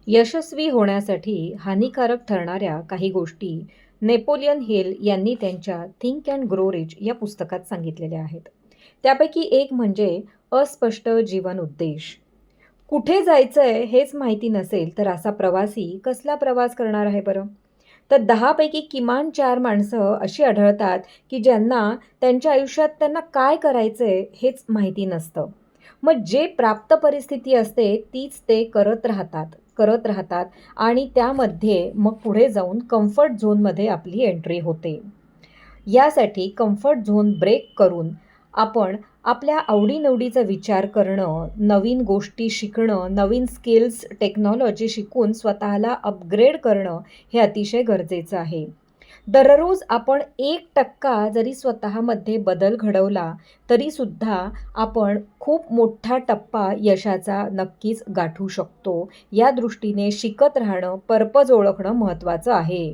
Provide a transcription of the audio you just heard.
यशस्वी होण्यासाठी हानिकारक ठरणाऱ्या काही गोष्टी नेपोलियन हिल यांनी त्यांच्या थिंक अँड ग्रो रिच या पुस्तकात सांगितलेल्या आहेत. त्यापैकी एक म्हणजे अस्पष्ट जीवन उद्देश. कुठे जायचंय हेच माहिती नसेल तर असा प्रवासी कसला प्रवास करणार आहे बरं? तर 10 पैकी किमान 4 माणसं अशी आढळतात, की ज्यांना त्यांच्या आयुष्यात त्यांना काय करायचंय हेच माहिती नसतं. मग जे प्राप्त परिस्थिती असते तीच ते करत राहतात आणि त्यामध्ये मग पुढे जाऊन कम्फर्ट झोनमध्ये आपली एंट्री होते. यासाठी कम्फर्ट झोन ब्रेक करून आपण आपल्या आवडी-निवडीचा विचार करणं, नवीन गोष्टी शिकणं, नवीन स्किल्स, टेक्नॉलॉजी शिकून स्वतःला अपग्रेड करणं हे अतिशय गरजेचं आहे. दररोज आपण 1% जरी स्वतःमध्ये बदल घडवला, तरीसुद्धा आपण खूप मोठा टप्पा यशाचा नक्कीच गाठू शकतो. या दृष्टीने शिकत राहणं, पर्पज ओळखणं महत्त्वाचं आहे.